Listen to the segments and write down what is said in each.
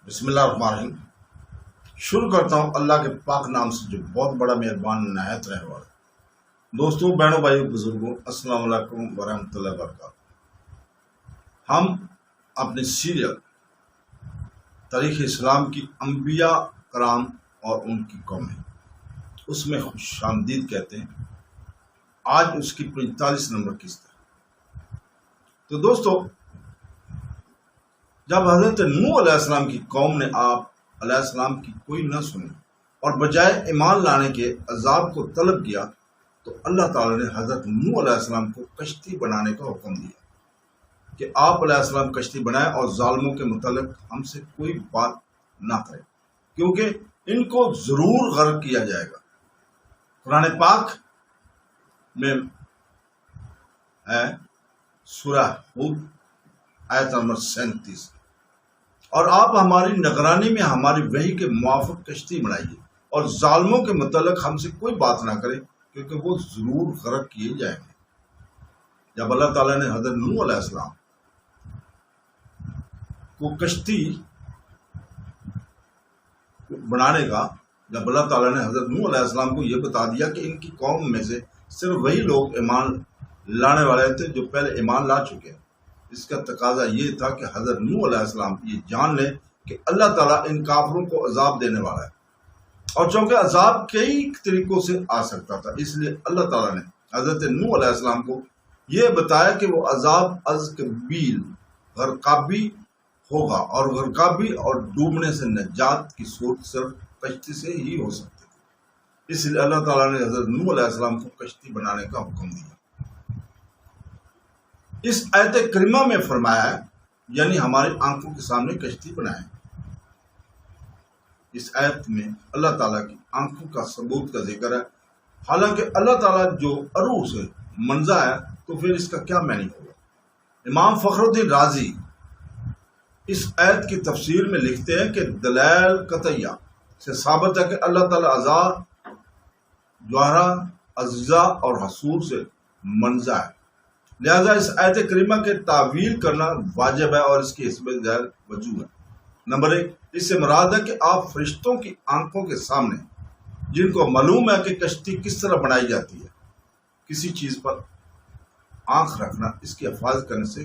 بسم اللہ الرحمن الرحیم۔ شروع کرتا ہوں اللہ کے پاک نام سے جو بہت بڑا مہربان نہایت رہنے والا۔ دوستوں، بہنوں، بھائیوں، بزرگوں، السلام علیکم ورحمۃ اللہ وبرکاتہ۔ ہم اپنے سیریل تاریخ اسلام کی انبیاء کرام اور ان کی قومیں، اس میں خوش آمدید کہتے ہیں۔ آج اس کی 45 نمبر قسط ہے۔ تو دوستو، جب حضرت نوح علیہ السلام کی قوم نے آپ علیہ السلام کی کوئی نہ سنی اور بجائے ایمان لانے کے عذاب کو طلب کیا، تو اللہ تعالیٰ نے حضرت نوح علیہ السلام کو کشتی بنانے کا حکم دیا کہ آپ علیہ السلام کشتی بنائیں اور ظالموں کے متعلق ہم سے کوئی بات نہ کریں، کیونکہ ان کو ضرور غرق کیا جائے گا۔ قرآن پاک میں ہے سورہ ہود آیت نمبر 37، اور آپ ہماری نگرانی میں ہماری وحی کے موافق کشتی بنائیے اور ظالموں کے متعلق ہم سے کوئی بات نہ کریں، کیونکہ وہ ضرور غرق کیے جائیں گے۔ جب اللہ تعالیٰ نے حضرت نوح علیہ السلام کو کشتی بنانے کا، جب اللہ تعالیٰ نے حضرت نوح علیہ السلام کو یہ بتا دیا کہ ان کی قوم میں سے صرف وہی لوگ ایمان لانے والے تھے جو پہلے ایمان لا چکے ہیں، اس کا تقاضا یہ تھا کہ حضرت نوح علیہ السلام یہ جان لیں کہ اللہ تعالیٰ ان کافروں کو عذاب دینے والا ہے، اور چونکہ عذاب کئی طریقوں سے آ سکتا تھا، اس لیے اللہ تعالیٰ نے حضرت نوح علیہ السلام کو یہ بتایا کہ وہ عذاب از قبیل غرقابی ہوگا، اور غرقابی اور ڈوبنے سے نجات کی صورت صرف کشتی سے ہی ہو سکتی تھی۔ اس لیے اللہ تعالیٰ نے حضرت نوح علیہ السلام کو کشتی بنانے کا حکم دیا۔ اس آیت کریمہ میں فرمایا ہے، یعنی ہماری آنکھوں کے سامنے کشتی بنائیں۔ اس آیت میں اللہ تعالیٰ کی آنکھوں کا ثبوت کا ذکر ہے، حالانکہ اللہ تعالیٰ جو عروہ سے منزہ ہے تو پھر اس کا کیا معنی ہوگا؟ امام فخر الدین رازی اس آیت کی تفسیر میں لکھتے ہیں کہ دلائل قطعیہ سے ثابت ہے کہ اللہ تعالیٰ اعضاء، جوہرہ، اجزاء اور حصور سے منزہ ہے، لہذا اس آیت کریمہ کے تعویل کرنا واجب ہے اور اس کی حسب ظاہر وجوہ ہے۔ نمبر 1، اس سے مراد ہے کہ آپ فرشتوں کی آنکھوں کے سامنے، جن کو معلوم ہے کہ کشتی کس طرح بنائی جاتی ہے، کسی چیز پر آنکھ رکھنا اس کی حفاظت کرنے سے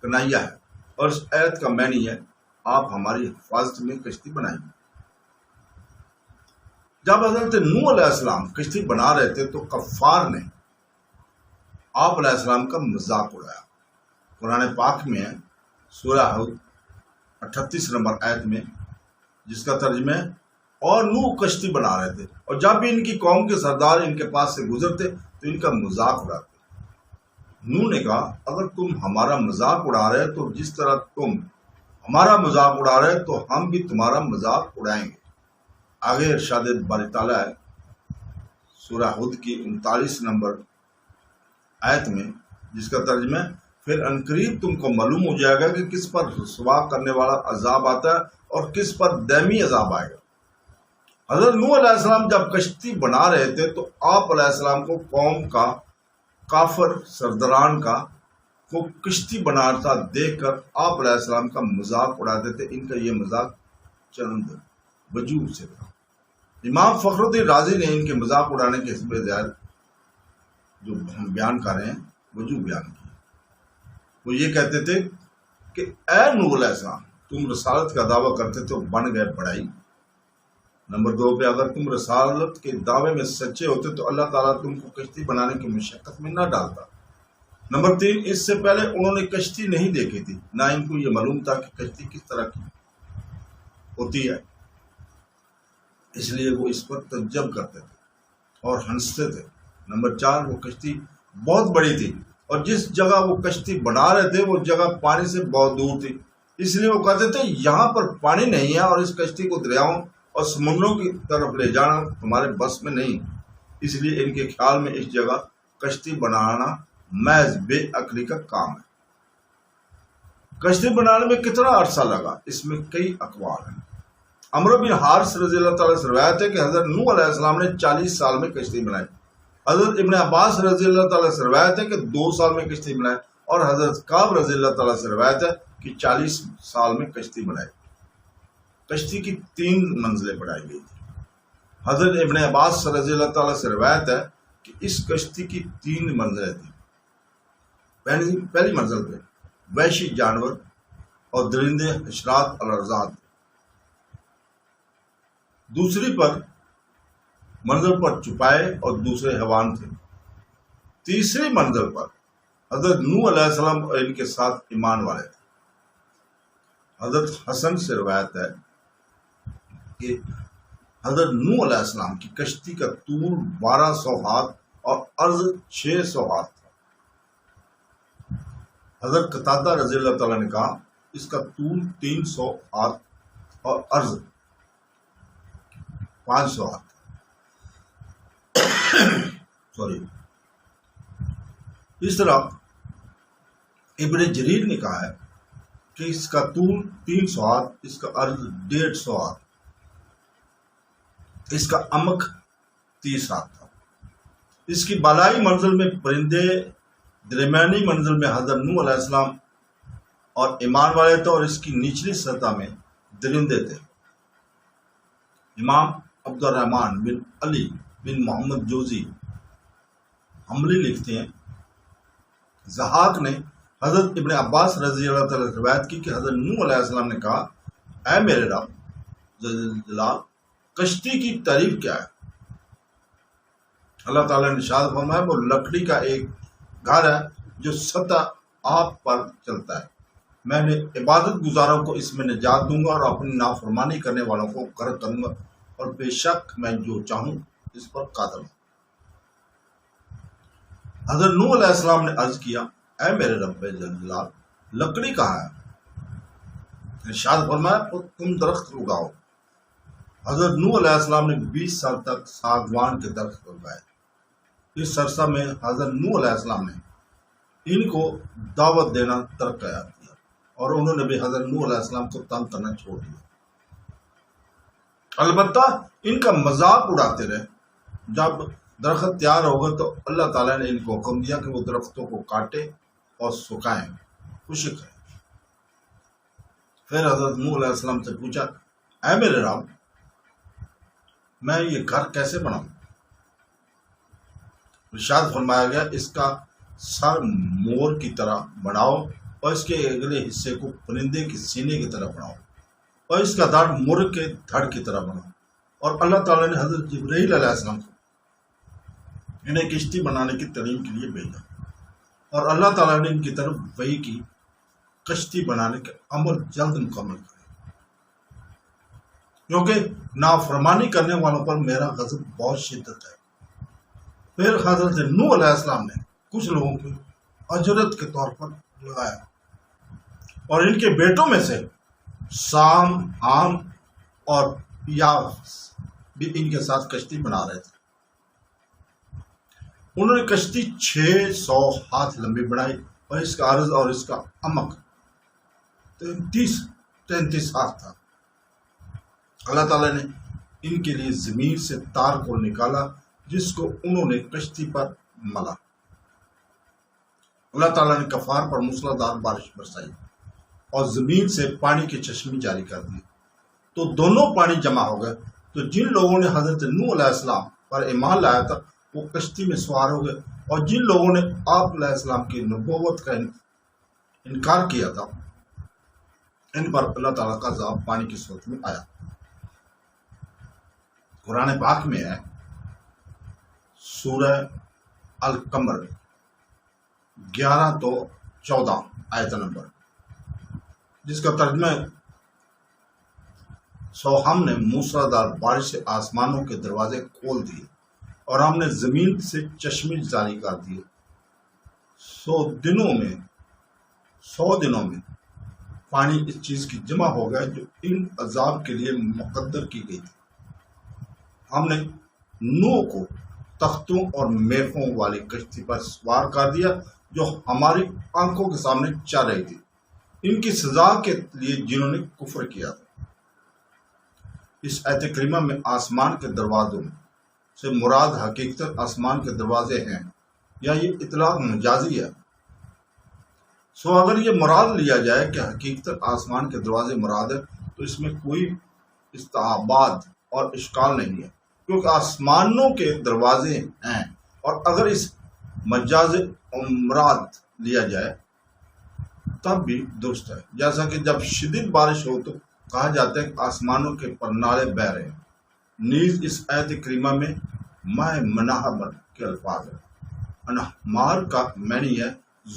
کنایہ ہے، اور اس آیت کا معنی ہے آپ ہماری حفاظت میں کشتی بنائیں۔ جب حضرت نوح علیہ السلام کشتی بنا رہے تھے تو کفار نے آپ علیہ السلام کا مذاق اڑایا۔ قرآن پاک میں ہے سورہ ہود 38 نمبر آیت میں، جس کا ترجمہ ہے، اور نوح کشتی بنا رہے تھے، اور جب بھی ان کی قوم کے سردار ان کے پاس سے گزرتے تو ان کا مذاق اڑاتے۔ نوح نے کہا، اگر تم ہمارا مذاق اڑا رہے تو جس طرح تم ہمارا مذاق اڑا رہے تو ہم بھی تمہارا مذاق اڑائیں گے۔ آگے ارشاد باری تعالیٰ ہے سورہ ہود کی 39 نمبر آیت میں، جس کا ترجمہ ہے، پھر عنقریب تم کو معلوم ہو جائے گا کہ کس پر رسوا کرنے والا عذاب آتا ہے اور کس پر دائمی عذاب آئے گا۔ حضرت نوح علیہ السلام جب کشتی بنا رہے تھے تو آپ علیہ السلام کو قوم کا کافر سرداران کا کو کشتی بناتا دیکھ کر آپ علیہ السلام کا مذاق اڑاتے تھے۔ ان کا یہ مذاق چند وجوہ سے تھا۔ امام فخر الدین رازی نے ان کے مذاق اڑانے کے حسب ظاہر جو ہم بیان کر رہے ہیں وجوہ بیان کی۔ وہ یہ کہتے تھے کہ اے نوح علیہ السلام، تم رسالت کا دعویٰ کرتے تو بن گئے بڑائی۔ نمبر 2 پہ، اگر تم رسالت کے دعوے میں سچے ہوتے تو اللہ تعالیٰ تم کو کشتی بنانے کی مشقت میں نہ ڈالتا۔ نمبر 3، اس سے پہلے انہوں نے کشتی نہیں دیکھی تھی، نہ ان کو یہ معلوم تھا کہ کشتی کس طرح کی ہوتی ہے، اس لیے وہ اس پر تعجب کرتے تھے اور ہنستے تھے۔ نمبر 4، وہ کشتی بہت بڑی تھی، اور جس جگہ وہ کشتی بنا رہے تھے وہ جگہ پانی سے بہت دور تھی، اس لیے وہ کہتے تھے یہاں پر پانی نہیں ہے اور اس کشتی کو دریاؤں اور سمندروں کی طرف لے جانا تمہارے بس میں نہیں، اس لیے ان کے خیال میں اس جگہ کشتی بنانا محض بے عقلی کا کام ہے۔ کشتی بنانے میں کتنا عرصہ لگا، اس میں کئی اقوال ہیں۔ عمرو بن حارث رضی اللہ تعالیٰ سے روایت ہے کہ حضرت نوح علیہ السلام نے 40 سال میں کشتی بنائی۔ حضرت ابن عباس رضی اللہ تعالیٰ سے روایت ہے کہ 2 سال میں کشتی بنائی، اور حضرت کعب رضی اللہ تعالیٰ سے روایت ہے کہ 40 سال میں کشتی بنائی۔ کشتی کی 3 منزلیں بڑھائی گئی تھی۔ حضرت ابن عباس رضی اللہ تعالیٰ سے روایت ہے کہ اس کشتی کی 3 منزلیں تھیں۔ پہلی منزل پہ وحشی جانور اور درندے حشرات الارضات، دوسری پر منزل پر چوپائے اور دوسرے حیوان تھے، تیسری منزل پر حضرت نوح علیہ السلام اور ان کے ساتھ ایمان والے تھے۔ حضرت حسن سے روایت ہے کہ حضرت نوح علیہ السلام کی کشتی کا طول 1200 ہاتھ اور عرض 600 ہاتھ تھا۔ حضرت قتادہ رضی اللہ تعالیٰ نے کہا اس کا طول 300 ہاتھ اور عرض 500 ہاتھ سوری اس طرح ابن جریر نے کہا ہے کہ اس کا طول 300 ہاتھ، اس کا عرض 150 ہاتھ، اس کا عمق 30 ہاتھ تھا۔ اس کی بالائی منزل میں پرندے، درمیانی منزل میں حضرت نوح علیہ السلام اور ایمان والے تھے، اور اس کی نچلی سطح میں درندے تھے۔ امام عبد الرحمن بن علی بن محمد جوزی حملی لکھتے ہیں، ضحاک نے حضرت ابن عباس رضی اللہ تعالیٰ سے روایت کی کہ حضرت نوح علیہ السلام نے کہا اے میرے رب جلال، کشتی کی تعریف کیا ہے؟ اللہ تعالیٰ نے ارشاد فرمایا وہ لکڑی کا ایک گھر ہے جو سطح آب پر چلتا ہے، میں نے عبادت گزاروں کو اس میں نجات دوں گا اور اپنی نافرمانی کرنے والوں کو غرق کروں گا، اور بے شک میں جو چاہوں اس پر قادر ہوں۔ حضرت نوح علیہ السلام نے عرض کیا اے میرے رب جلال، لکڑی کہاں ہے؟ ارشاد فرمایا تم درخت اگاؤ۔ حضرت نوح علیہ السلام نے 20 سال تک ساگوان کے درخت اگائے۔ اس عرصہ میں حضرت نوح علیہ السلام نے ان کو دعوت دینا ترک کیا اور انہوں نے بھی حضرت نوح علیہ السلام کو تنگ کرنا چھوڑ دیا۔ البتہ ان کا مذاق اڑاتے رہے۔ جب درخت تیار ہوگا تو اللہ تعالیٰ نے ان کو حکم دیا کہ وہ درختوں کو کاٹے اور سکھائیں، خشک کریں۔ پھر حضرت نوح علیہ السلام سے پوچھا اے میرے رب، میں یہ گھر کیسے بناؤں؟ ارشاد فرمایا گیا اس کا سر مور کی طرح بناؤ اور اس کے اگلے حصے کو پرندے کے سینے کی طرح بناؤ اور اس کا دڑ مرغ کے دھڑ کی طرح بناؤ۔ اور اللہ تعالیٰ نے حضرت جبرائیل علیہ السلام کو انہیں کشتی بنانے کی تعلیم کے لیے بھیجا، اور اللہ تعالیٰ نے ان کی طرف وحی کی کشتی بنانے کے عمل جلد مکمل کرے، کیونکہ نافرمانی کرنے والوں پر میرا غضب بہت شدت ہے۔ پھر حضرت نوح علیہ السلام نے کچھ لوگوں کو اجرت کے طور پر لگایا، اور ان کے بیٹوں میں سے سام، حام اور یافس بھی ان کے ساتھ کشتی بنا رہے تھے۔ انہوں نے کشتی 600 ہاتھ لمبی بنائی اور اس کا عرض اور اس کا عمق 33 ہاتھ تھا۔ اللہ تعالیٰ نے ان کے لیے زمین سے تار کو نکالا جس کو انہوں نے کشتی پر ملا۔ اللہ تعالیٰ نے کفار پر موسلادھار بارش برسائی اور زمین سے پانی کے چشمے جاری کر دیے، تو دونوں پانی جمع ہو گئے۔ تو جن لوگوں نے حضرت نوح علیہ السلام پر ایمان لایا تھا وہ کشتی میں سوار ہو گئے، اور جن لوگوں نے آپ علیہ السلام کی نبوت کا انکار کیا تھا ان پر اللہ تعالیٰ کا عذاب پانی کی صورت میں آیا۔ قرآن پاک میں ہے سورہ القمر 11 تو 14 آیت نمبر، جس کا ترجمہ سو ہم نے موسلادھار بارش سے آسمانوں کے دروازے کھول دیے اور ہم نے زمین سے چشمے جاری کر دیے، 100 دنوں میں پانی اس چیز کی جمع ہو گیا جو ان عذاب کے لیے مقدر کی گئی تھی۔ ہم نے نوح کو تختوں اور میخوں والی کشتی پر سوار کر دیا جو ہماری آنکھوں کے سامنے چل رہی تھی، ان کی سزا کے لیے جنہوں نے کفر کیا تھا۔ اس آیت کریمہ میں آسمان کے دروازوں سے مراد حقیقت آسمان کے دروازے ہیں یا یہ اطلاق مجازی ہے؟ سو اگر یہ مراد لیا جائے کہ حقیقت آسمان کے دروازے مراد ہے تو اس میں کوئی استعباد اور اشکال نہیں ہے، کیونکہ آسمانوں کے دروازے ہیں، اور اگر اس مجاز مراد لیا جائے تب بھی درست ہے، جیسا کہ جب شدید بارش ہو تو کہا جاتا ہے کہ آسمانوں کے پرنالے بہ رہے ہیں۔ نیز اس آیت کریمہ میں ماہ منہمر کے الفاظ ہیں۔ انہمار کا معنی ہے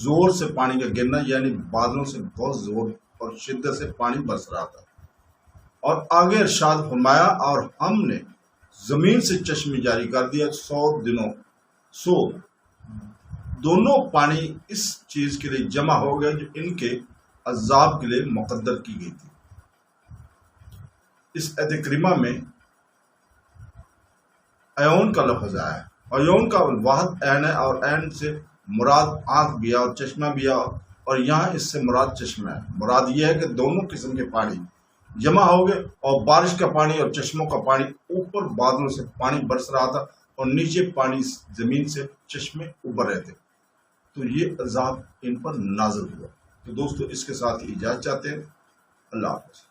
زور سے پانی کا گرنا، یعنی بادلوں سے بہت زور اور شدت سے پانی برس رہا تھا۔ اور آگے ارشاد فرمایا، اور ہم نے زمین سے چشمے جاری کر دیا 100 دنوں، دونوں پانی اس چیز کے لیے جمع ہو گئے جو ان کے عذاب کے لیے مقدر کی گئی تھی۔ اس آیت کریمہ میں عیون کا لفظ آیا ہے، اور عیون کا واحد عین ہے، اور عین سے مراد آنکھ بھی ہے اور چشمہ بھی ہے، اور یہاں اس سے مراد چشمہ ہے۔ مراد یہ ہے کہ دونوں قسم کے پانی جمع ہو گئے، اور بارش کا پانی اور چشموں کا پانی، اوپر بادلوں سے پانی برس رہا تھا اور نیچے پانی زمین سے چشمے ابھر رہے تھے، تو یہ عذاب ان پر نازل ہوا۔ تو دوستو اس کے ساتھ اجازت چاہتے ہیں، اللہ حافظ۔